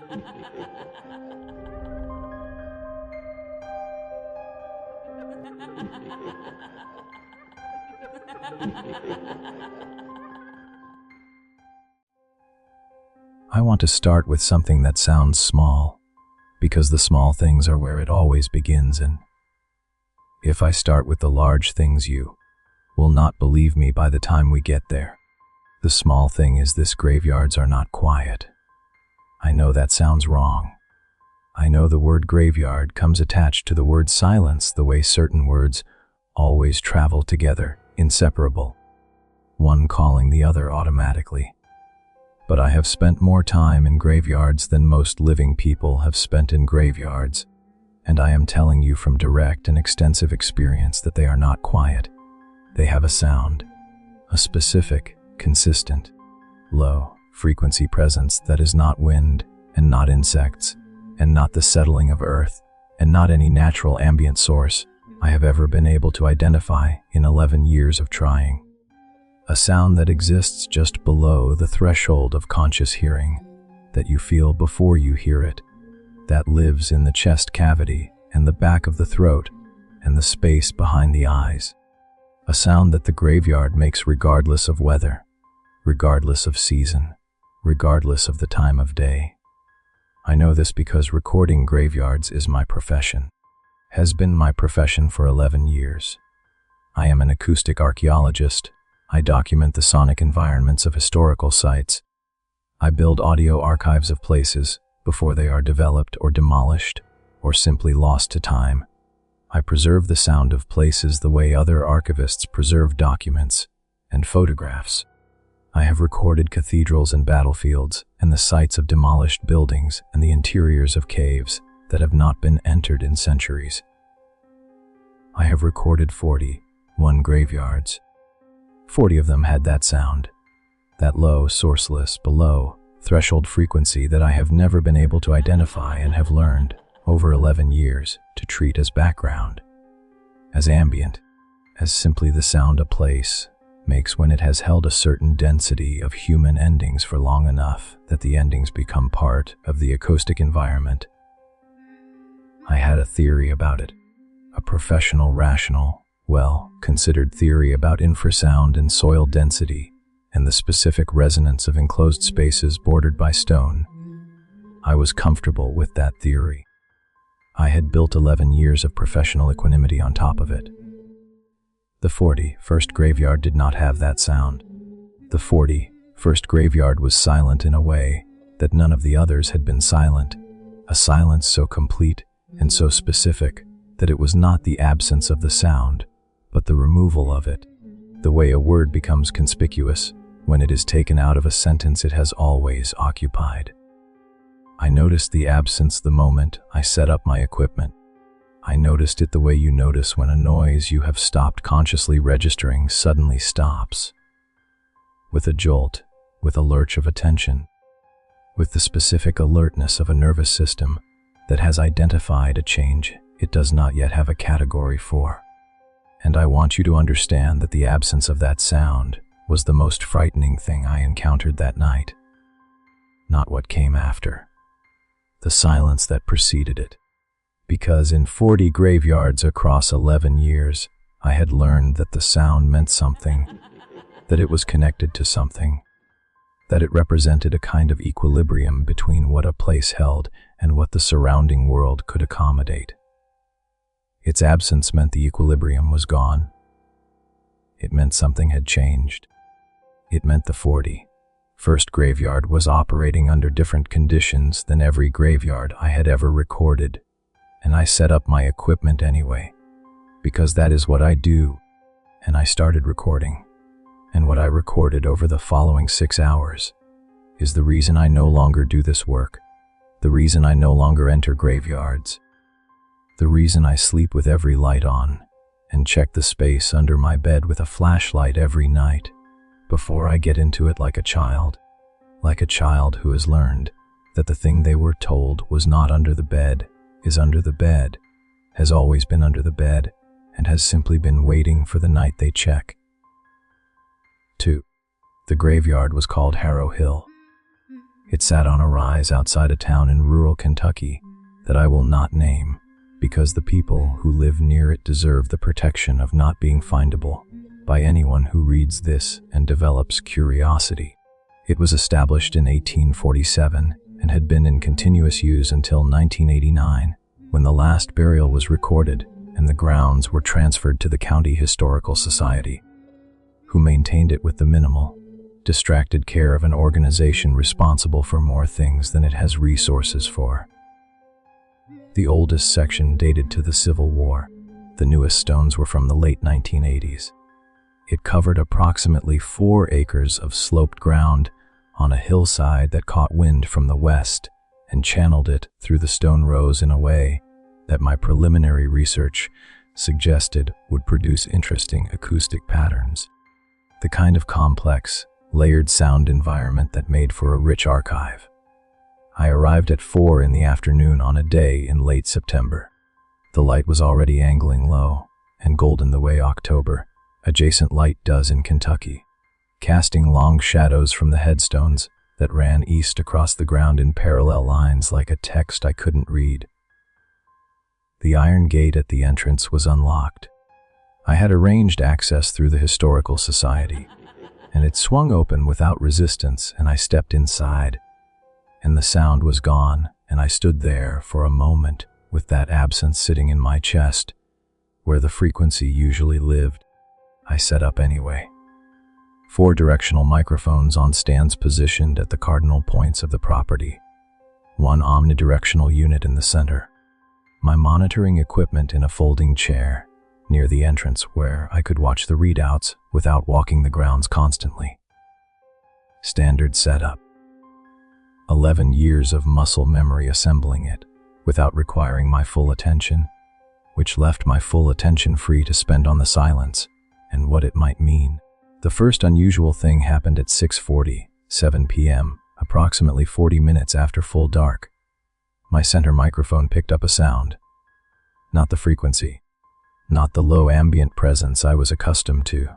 I want to start with something that sounds small, because the small things are where it always begins, and if I start with the large things, you will not believe me by the time we get there. The small thing is this: graveyards are not quiet. I know that sounds wrong. I know the word graveyard comes attached to the word silence the way certain words always travel together, inseparable, one calling the other automatically. But I have spent more time in graveyards than most living people have spent in graveyards, and I am telling you from direct and extensive experience that they are not quiet. They have a sound, a specific, consistent, low-frequency presence that is not wind, and not insects, and not the settling of earth, and not any natural ambient source I have ever been able to identify in 11 years of trying. A sound that exists just below the threshold of conscious hearing, that you feel before you hear it, that lives in the chest cavity and the back of the throat and the space behind the eyes. A sound that the graveyard makes regardless of weather, regardless of season, regardless of the time of day. I know this because recording graveyards is my profession, has been my profession for 11 years. I am an acoustic archaeologist. I document the sonic environments of historical sites. I build audio archives of places before they are developed or demolished or simply lost to time. I preserve the sound of places the way other archivists preserve documents and photographs. I have recorded cathedrals and battlefields and the sites of demolished buildings and the interiors of caves that have not been entered in centuries. I have recorded 41 graveyards. 40 of them had that sound, that low, sourceless, below threshold frequency that I have never been able to identify and have learned over 11 years to treat as background, as ambient, as simply the sound a place makes when it has held a certain density of human endings for long enough that the endings become part of the acoustic environment. I had a theory about it, a professional, rational, well-considered theory about infrasound and soil density and the specific resonance of enclosed spaces bordered by stone. I was comfortable with that theory. I had built 11 years of professional equanimity on top of it. The 41st graveyard did not have that sound. The 41st graveyard was silent in a way that none of the others had been silent, a silence so complete and so specific that it was not the absence of the sound, but the removal of it, the way a word becomes conspicuous when it is taken out of a sentence it has always occupied. I noticed the absence the moment I set up my equipment. I noticed it the way you notice when a noise you have stopped consciously registering suddenly stops. With a jolt, with a lurch of attention, with the specific alertness of a nervous system that has identified a change it does not yet have a category for. And I want you to understand that the absence of that sound was the most frightening thing I encountered that night. Not what came after, the silence that preceded it. Because in 40 graveyards across 11 years, I had learned that the sound meant something, that it was connected to something, that it represented a kind of equilibrium between what a place held and what the surrounding world could accommodate. Its absence meant the equilibrium was gone. It meant something had changed. It meant the 41st graveyard was operating under different conditions than every graveyard I had ever recorded, and I set up my equipment anyway, because that is what I do, and I started recording. And what I recorded over the following 6 hours is the reason I no longer do this work, the reason I no longer enter graveyards, the reason I sleep with every light on and check the space under my bed with a flashlight every night before I get into it like a child who has learned that the thing they were told was not under the bed is under the bed, has always been under the bed, and has simply been waiting for the night they check. 2. The graveyard was called Harrow Hill. It sat on a rise outside a town in rural Kentucky that I will not name, because the people who live near it deserve the protection of not being findable by anyone who reads this and develops curiosity. It was established in 1847 and had been in continuous use until 1989, when the last burial was recorded and the grounds were transferred to the County Historical Society, who maintained it with the minimal, distracted care of an organization responsible for more things than it has resources for. The oldest section dated to the Civil War. The newest stones were from the late 1980s. It covered approximately 4 acres of sloped ground on a hillside that caught wind from the west and channeled it through the stone rows in a way that my preliminary research suggested would produce interesting acoustic patterns, the kind of complex, layered sound environment that made for a rich archive. I arrived at 4 in the afternoon on a day in late September. The light was already angling low and golden the way October adjacent light does in Kentucky, casting long shadows from the headstones that ran east across the ground in parallel lines like a text I couldn't read. The iron gate at the entrance was unlocked. I had arranged access through the Historical Society, and it swung open without resistance, and I stepped inside, and the sound was gone, and I stood there for a moment with that absence sitting in my chest, where the frequency usually lived. I set up anyway. 4 directional microphones on stands positioned at the cardinal points of the property. 1 omnidirectional unit in the center. My monitoring equipment in a folding chair near the entrance where I could watch the readouts without walking the grounds constantly. Standard setup. 11 years of muscle memory assembling it without requiring my full attention, which left my full attention free to spend on the silence and what it might mean. The first unusual thing happened at 6:47 p.m., approximately 40 minutes after full dark. My center microphone picked up a sound. Not the frequency, not the low ambient presence I was accustomed to.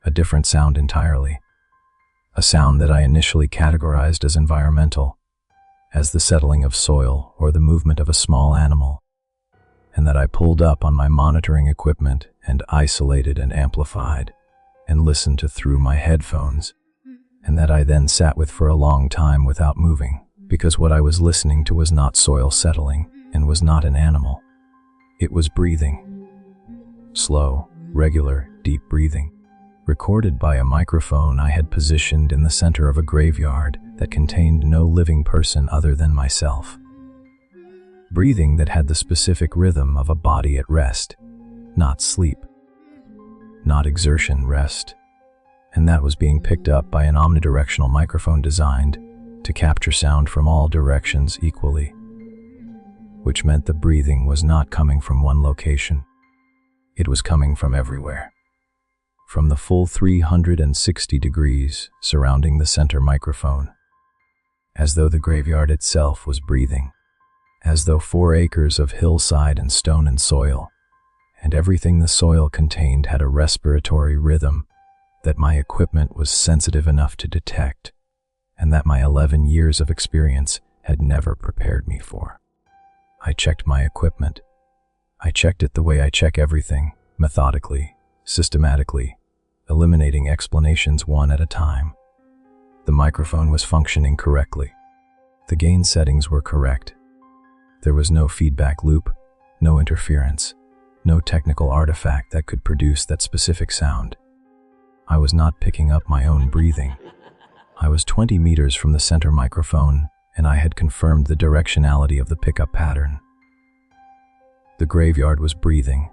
A different sound entirely. A sound that I initially categorized as environmental, as the settling of soil or the movement of a small animal, and that I pulled up on my monitoring equipment and isolated and amplified and listened to through my headphones, and that I then sat with for a long time without moving, because what I was listening to was not soil settling and was not an animal. It was breathing. Slow, regular, deep breathing, recorded by a microphone I had positioned in the center of a graveyard that contained no living person other than myself. Breathing that had the specific rhythm of a body at rest, not sleep, not exertion, rest, and that was being picked up by an omnidirectional microphone designed to capture sound from all directions equally, which meant the breathing was not coming from one location. It was coming from everywhere, from the full 360 degrees surrounding the center microphone, as though the graveyard itself was breathing, as though 4 acres of hillside and stone and soil, and everything the soil contained had a respiratory rhythm that my equipment was sensitive enough to detect, and that my 11 years of experience had never prepared me for. I checked my equipment. I checked it the way I check everything, methodically, systematically, eliminating explanations one at a time. The microphone was functioning correctly. The gain settings were correct. There was no feedback loop, no interference, no technical artifact that could produce that specific sound. I was not picking up my own breathing. I was 20 meters from the center microphone, and I had confirmed the directionality of the pickup pattern. The graveyard was breathing.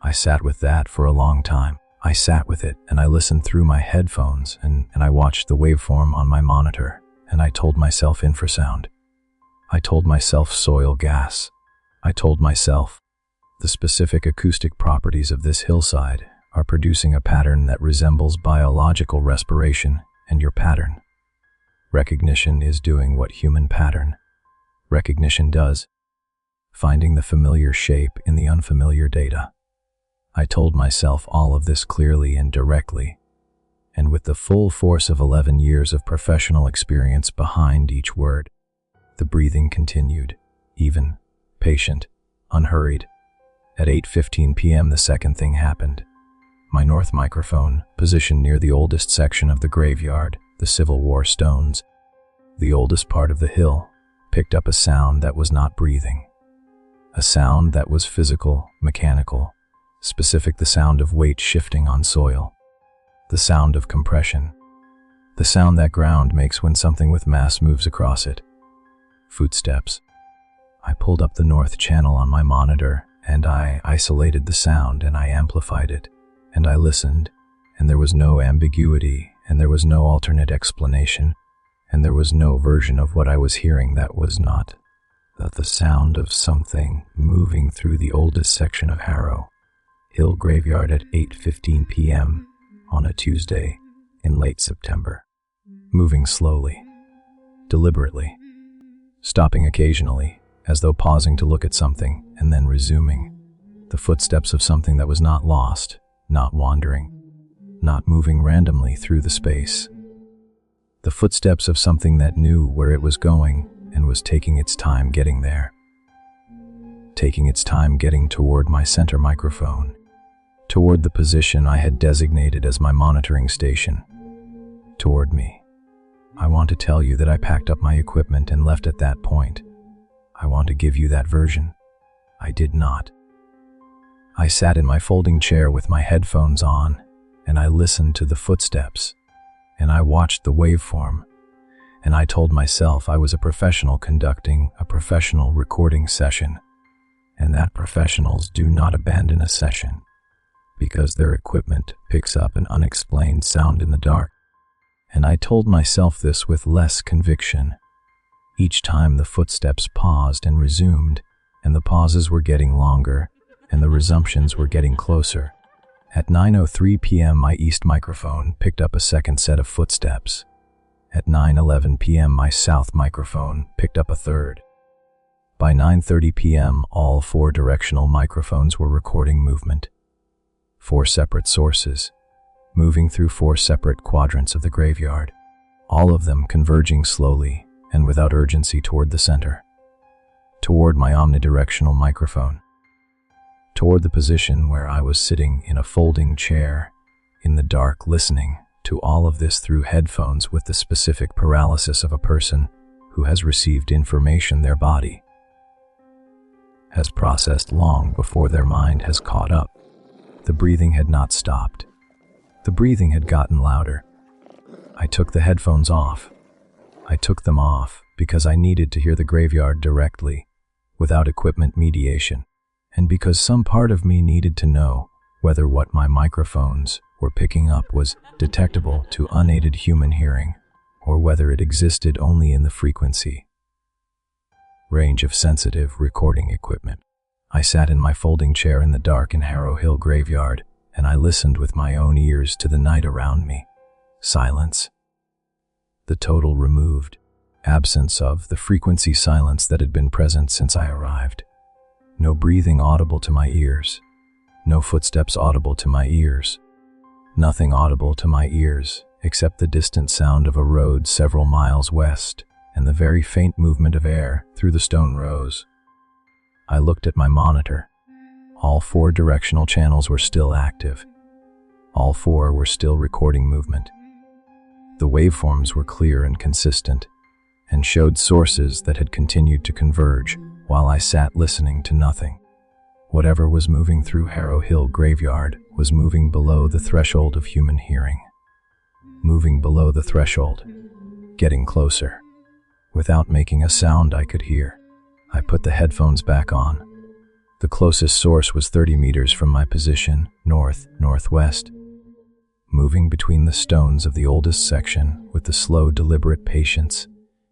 I sat with that for a long time. I sat with it, and I listened through my headphones, and I watched the waveform on my monitor, and I told myself infrasound. I told myself soil gas. I told myself the specific acoustic properties of this hillside are producing a pattern that resembles biological respiration and your pattern. Recognition is doing what human pattern recognition does, finding the familiar shape in the unfamiliar data. I told myself all of this clearly and directly, and with the full force of 11 years of professional experience behind each word. The breathing continued, even, patient, unhurried. At 8:15 p.m. the second thing happened. My north microphone, positioned near the oldest section of the graveyard, the Civil War stones, the oldest part of the hill, picked up a sound that was not breathing. A sound that was physical, mechanical, specific, the sound of weight shifting on soil, the sound of compression, the sound that ground makes when something with mass moves across it. Footsteps. I pulled up the north channel on my monitor, and I isolated the sound and I amplified it, and I listened, and there was no ambiguity, and there was no alternate explanation, and there was no version of what I was hearing that was not the sound of something moving through the oldest section of Harrow Hill graveyard at 8:15 p.m. on a Tuesday in late September. Moving slowly, deliberately, stopping occasionally, as though pausing to look at something and then resuming. The footsteps of something that was not lost, not wandering, not moving randomly through the space. The footsteps of something that knew where it was going and was taking its time getting there. Taking its time getting toward my center microphone, toward the position I had designated as my monitoring station, toward me. I want to tell you that I packed up my equipment and left at that point. I want to give you that version. I did not. I sat in my folding chair with my headphones on, and I listened to the footsteps, and I watched the waveform, and I told myself I was a professional conducting a professional recording session, and that professionals do not abandon a session because their equipment picks up an unexplained sound in the dark. And I told myself this with less conviction. Each time the footsteps paused and resumed, and the pauses were getting longer, and the resumptions were getting closer. At 9:03 p.m. my east microphone picked up a second set of footsteps. At 9:11 p.m. my south microphone picked up a third. By 9:30 p.m. all four directional microphones were recording movement. 4 separate sources, moving through 4 separate quadrants of the graveyard, all of them converging slowly and without urgency toward the center, toward my omnidirectional microphone, toward the position where I was sitting in a folding chair, in the dark, listening to all of this through headphones with the specific paralysis of a person who has received information their body has processed long before their mind has caught up. The breathing had not stopped. The breathing had gotten louder. I took the headphones off. I took them off because I needed to hear the graveyard directly, without equipment mediation, and because some part of me needed to know whether what my microphones were picking up was detectable to unaided human hearing, or whether it existed only in the frequency range of sensitive recording equipment. I sat in my folding chair in the dark in Harrow Hill graveyard, and I listened with my own ears to the night around me. Silence. The total removed, absence of the frequency silence that had been present since I arrived. No breathing audible to my ears. No footsteps audible to my ears. Nothing audible to my ears except the distant sound of a road several miles west and the very faint movement of air through the stone rows. I looked at my monitor. All 4 directional channels were still active. All 4 were still recording movement. The waveforms were clear and consistent, and showed sources that had continued to converge while I sat listening to nothing. Whatever was moving through Harrow Hill graveyard was moving below the threshold of human hearing. Moving below the threshold, getting closer. Without making a sound I could hear, I put the headphones back on. The closest source was 30 meters from my position, north-northwest. Moving between the stones of the oldest section with the slow, deliberate patience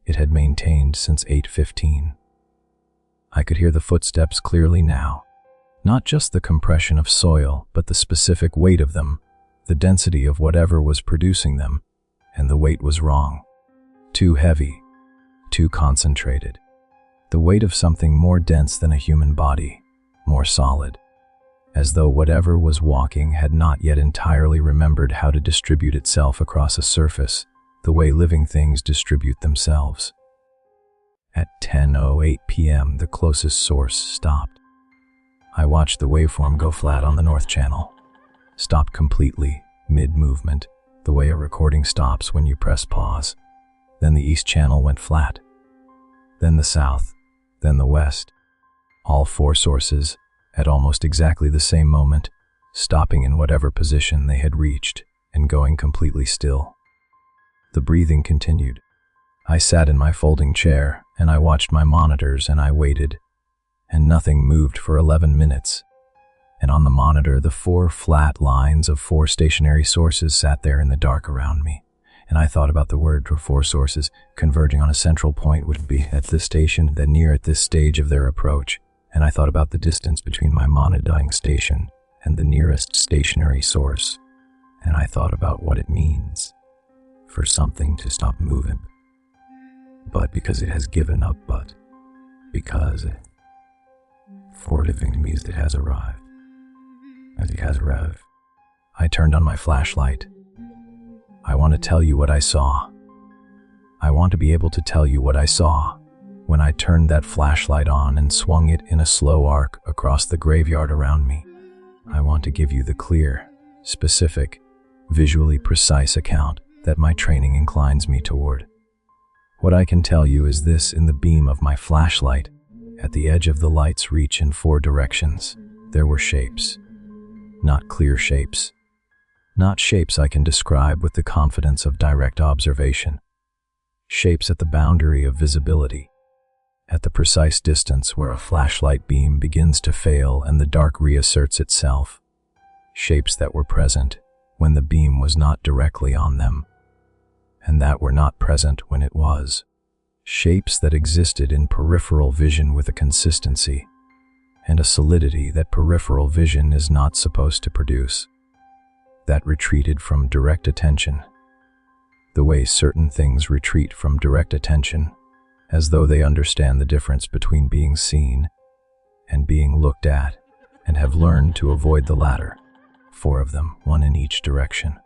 it had maintained since 8:15. I could hear the footsteps clearly now. Not just the compression of soil, but the specific weight of them, the density of whatever was producing them, and the weight was wrong. Too heavy, too concentrated. The weight of something more dense than a human body, more solid. as though whatever was walking had not yet entirely remembered how to distribute itself across a surface the way living things distribute themselves. At 10:08 p.m., the closest source stopped. I watched the waveform go flat on the North Channel, stopped completely, mid-movement, the way a recording stops when you press pause. Then the East Channel went flat, then the South, then the West. All four sources, at almost exactly the same moment, stopping in whatever position they had reached and going completely still. The breathing continued. I sat in my folding chair and I watched my monitors and I waited, and nothing moved for 11 minutes. And on the monitor, the four flat lines of four stationary sources sat there in the dark around me. And I thought about the word for four sources converging on a central point would be at this station, then near at this stage of their approach. And I thought about the distance between my monitoring station and the nearest stationary source. And I thought about what it means for something to stop moving. But because it has given up, but because for living means it has arrived. As it has arrived. I turned on my flashlight. I want to tell you what I saw. I want to be able to tell you what I saw when I turned that flashlight on and swung it in a slow arc across the graveyard around me. I want to give you the clear, specific, visually precise account that my training inclines me toward. What I can tell you is this: in the beam of my flashlight, at the edge of the light's reach in four directions, there were shapes. Not clear shapes. Not shapes I can describe with the confidence of direct observation. Shapes at the boundary of visibility, at the precise distance where a flashlight beam begins to fail and the dark reasserts itself. Shapes that were present when the beam was not directly on them, and that were not present when it was. Shapes that existed in peripheral vision with a consistency and a solidity that peripheral vision is not supposed to produce. That retreated from direct attention, the way certain things retreat from direct attention, as though they understand the difference between being seen and being looked at, and have learned to avoid the latter. Four of them, one in each direction,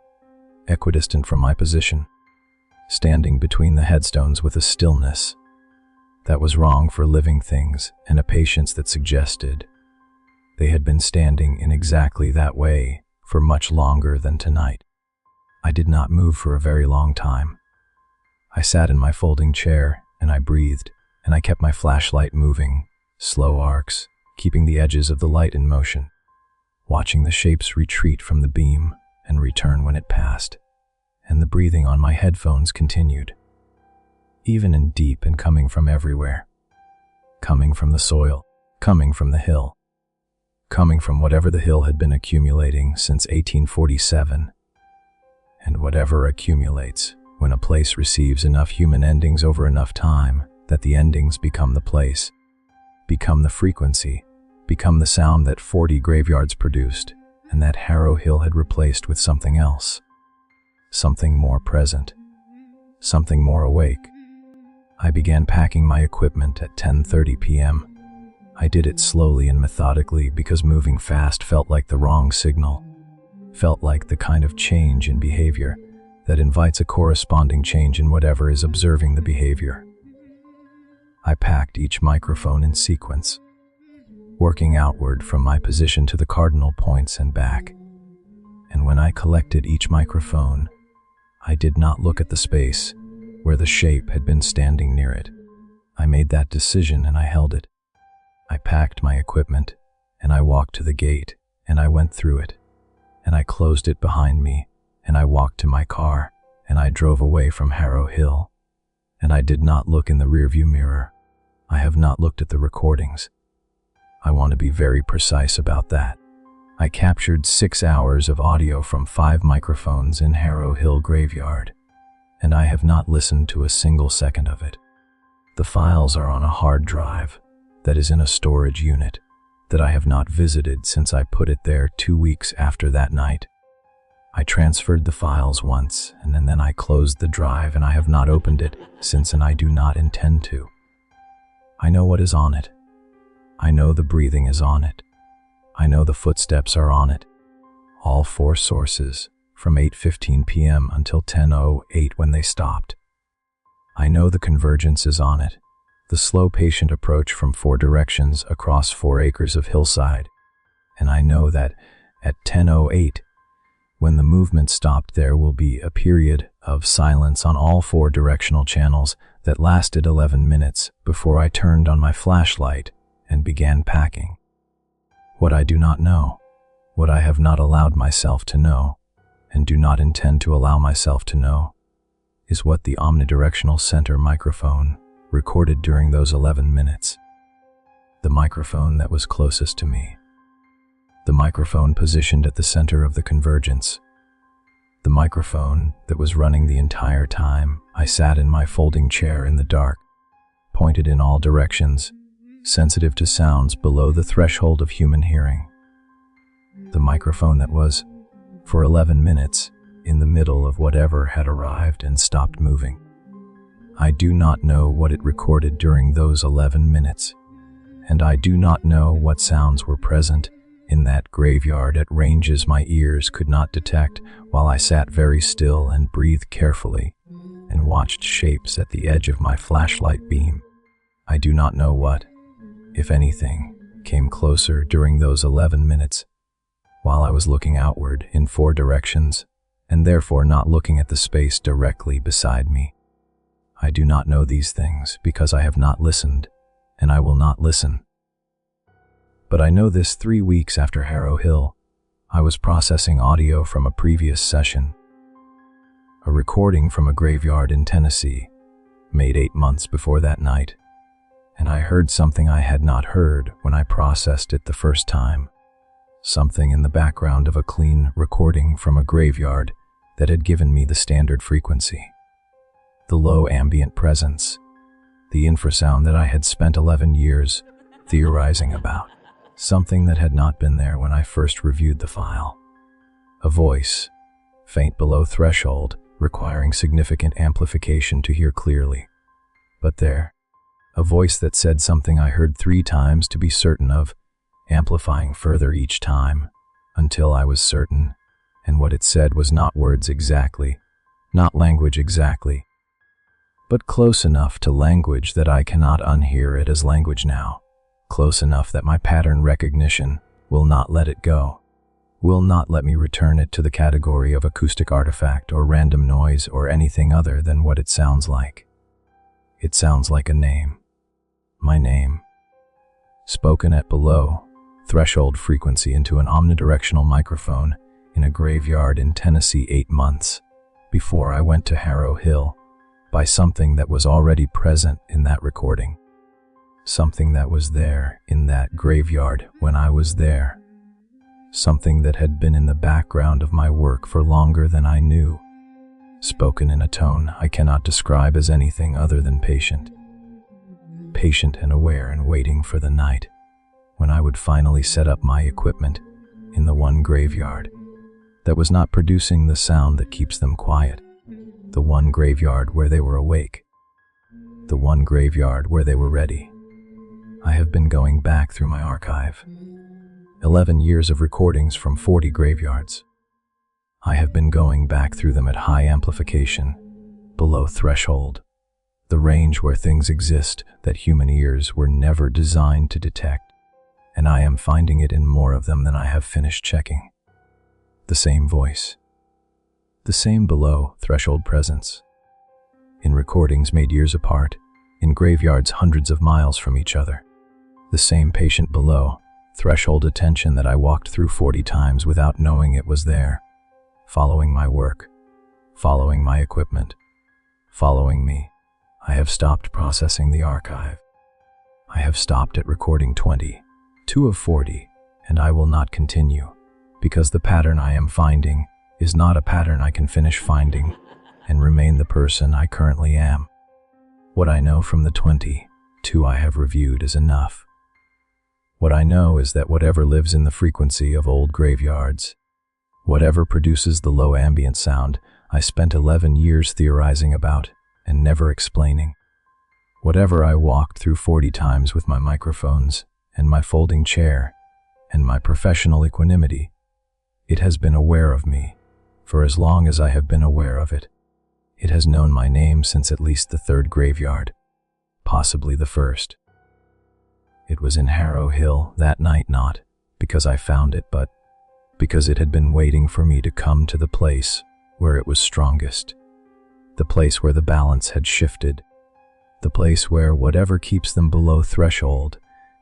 equidistant from my position, standing between the headstones with a stillness that was wrong for living things and a patience that suggested they had been standing in exactly that way for much longer than tonight. I did not move for a very long time. I sat in my folding chair and I breathed, and I kept my flashlight moving, slow arcs, keeping the edges of the light in motion, watching the shapes retreat from the beam and return when it passed, and the breathing on my headphones continued, even in deep and coming from everywhere, coming from the soil, coming from the hill, coming from whatever the hill had been accumulating since 1847, and whatever accumulates when a place receives enough human endings over enough time that the endings become the place, become the frequency, become the sound that 40 graveyards produced and that Harrow Hill had replaced with something else, something more present, something more awake. I began packing my equipment at 10:30 p.m. I did it slowly and methodically because moving fast felt like the wrong signal, felt like the kind of change in behavior that invites a corresponding change in whatever is observing the behavior. I packed each microphone in sequence, working outward from my position to the cardinal points and back. And when I collected each microphone, I did not look at the space where the shape had been standing near it. I made that decision and I held it. I packed my equipment and I walked to the gate and I went through it and I closed it behind me and I walked to my car and I drove away from Harrow Hill, and I did not look in the rearview mirror. I have not looked at the recordings. I want to be very precise about that. I captured 6 hours of audio from 5 microphones in Harrow Hill graveyard, and I have not listened to a single second of it. The files are on a hard drive that is in a storage unit that I have not visited since I put it there 2 weeks after that night. I transferred the files once, and then I closed the drive, and I have not opened it since, and I do not intend to. I know what is on it. I know the breathing is on it. I know the footsteps are on it. All four sources, from 8:15 p.m. until 10:08 when they stopped. I know the convergence is on it, the slow patient approach from four directions across 4 acres of hillside. And I know that at 10:08, when the movement stopped, there will be a period of silence on all 4 directional channels that lasted 11 minutes before I turned on my flashlight and began packing. What I do not know, what I have not allowed myself to know, and do not intend to allow myself to know, is what the omnidirectional center microphone recorded during those 11 minutes. The microphone that was closest to me. The microphone positioned at the center of the convergence. The microphone that was running the entire time I sat in my folding chair in the dark, pointed in all directions, sensitive to sounds below the threshold of human hearing. The microphone that was, for 11 minutes, in the middle of whatever had arrived and stopped moving. I do not know what it recorded during those 11 minutes, and I do not know what sounds were present in that graveyard at ranges my ears could not detect while I sat very still and breathed carefully and watched shapes at the edge of my flashlight beam. I do not know what, if anything, came closer during those 11 minutes while I was looking outward in 4 directions and therefore not looking at the space directly beside me. I do not know these things because I have not listened, and I will not listen. But I know this: 3 weeks after Harrow Hill, I was processing audio from a previous session, a recording from a graveyard in Tennessee, made 8 months before that night, and I heard something I had not heard when I processed it the first time, something in the background of a clean recording from a graveyard that had given me the standard frequency, the low ambient presence, the infrasound that I had spent 11 years theorizing about. Something that had not been there when I first reviewed the file. A voice, faint below threshold, requiring significant amplification to hear clearly. But there, a voice that said something I heard 3 times to be certain of, amplifying further each time, until I was certain, and what it said was not words exactly, not language exactly, but close enough to language that I cannot unhear it as language now. Close enough that my pattern recognition will not let it go, will not let me return it to the category of acoustic artifact or random noise or anything other than what it sounds like. It sounds like a name. My name. Spoken at below threshold frequency into an omnidirectional microphone in a graveyard in Tennessee 8 months before I went to Harrow Hill by something that was already present in that recording. Something that was there in that graveyard when I was there. Something that had been in the background of my work for longer than I knew. Spoken in a tone I cannot describe as anything other than patient. Patient and aware and waiting for the night when I would finally set up my equipment in the one graveyard that was not producing the sound that keeps them quiet. The one graveyard where they were awake. The one graveyard where they were ready. I have been going back through my archive. 11 years of recordings from 40 graveyards. I have been going back through them at high amplification, below threshold, the range where things exist that human ears were never designed to detect, and I am finding it in more of them than I have finished checking. The same voice. The same below threshold presence. In recordings made years apart, in graveyards hundreds of miles from each other. The same patient below threshold attention that I walked through 40 times without knowing it was there, following my work, following my equipment, following me. I have stopped processing the archive. I have stopped at recording 20, 2 of 40, and I will not continue, because the pattern I am finding is not a pattern I can finish finding and remain the person I currently am. What I know from the 22 I have reviewed is enough. What I know is that whatever lives in the frequency of old graveyards, whatever produces the low ambient sound I spent 11 years theorizing about and never explaining, whatever I walked through 40 times with my microphones and my folding chair and my professional equanimity. It has been aware of me for as long as I have been aware of it. It has known my name since at least the third graveyard, possibly the first. It was in Harrow Hill that night, not because I found it, but because it had been waiting for me to come to the place where it was strongest, the place where the balance had shifted, the place where whatever keeps them below threshold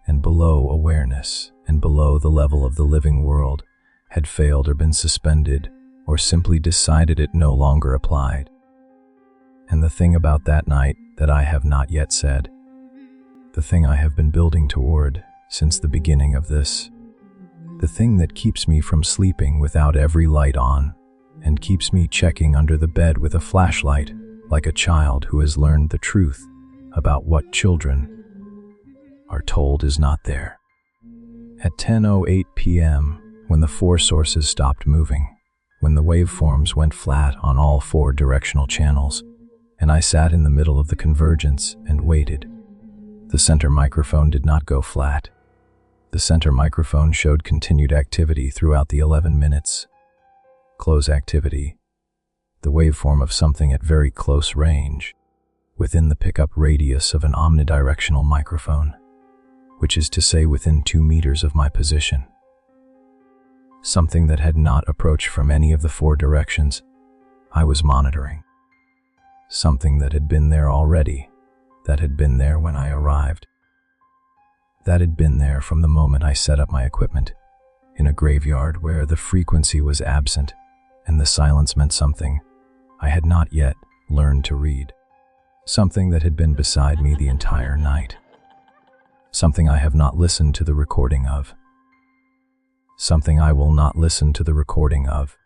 and below awareness and below the level of the living world had failed or been suspended or simply decided it no longer applied. And the thing about that night that I have not yet said, the thing I have been building toward since the beginning of this, the thing that keeps me from sleeping without every light on and keeps me checking under the bed with a flashlight like a child who has learned the truth about what children are told is not there. At 10:08 p.m., when the four sources stopped moving, when the waveforms went flat on all four directional channels, and I sat in the middle of the convergence and waited. The center microphone did not go flat. The center microphone showed continued activity throughout the 11 minutes. Close activity, the waveform of something at very close range, within the pickup radius of an omnidirectional microphone, which is to say within 2 meters of my position. Something that had not approached from any of the four directions I was monitoring. Something that had been there already, that had been there when I arrived. That had been there from the moment I set up my equipment, in a graveyard where the frequency was absent and the silence meant something I had not yet learned to read. Something that had been beside me the entire night. Something I have not listened to the recording of. Something I will not listen to the recording of.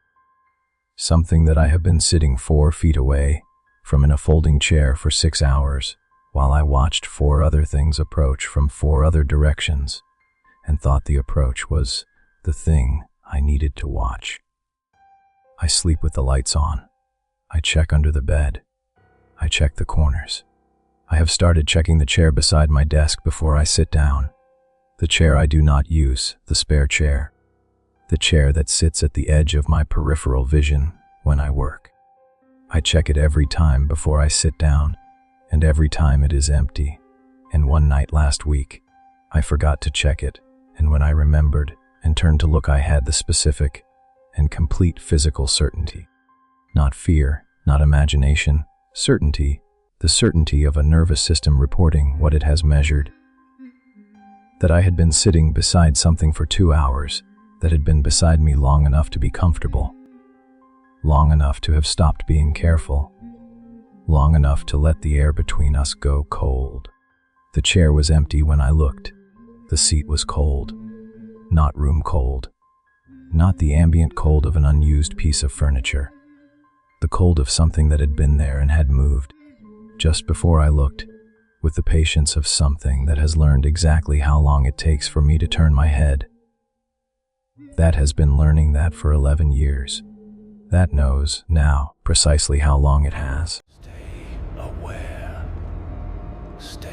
Something that I have been sitting 4 feet away from in a folding chair for 6 hours while I watched 4 other things approach from 4 other directions and thought the approach was the thing I needed to watch. I sleep with the lights on. I check under the bed. I check the corners. I have started checking the chair beside my desk before I sit down. The chair I do not use, the spare chair. The chair that sits at the edge of my peripheral vision when I work. I check it every time before I sit down, and every time it is empty. And one night last week, I forgot to check it, and when I remembered and turned to look, I had the specific and complete physical certainty. Not fear, not imagination, certainty, the certainty of a nervous system reporting what it has measured. That I had been sitting beside something for 2 hours, that had been beside me long enough to be comfortable, long enough to have stopped being careful, long enough to let the air between us go cold. The chair was empty when I looked. The seat was cold, not room cold, not the ambient cold of an unused piece of furniture, the cold of something that had been there and had moved, just before I looked, with the patience of something that has learned exactly how long it takes for me to turn my head. That has been learning that for 11 years. That knows now precisely how long it has. Stay aware. Stay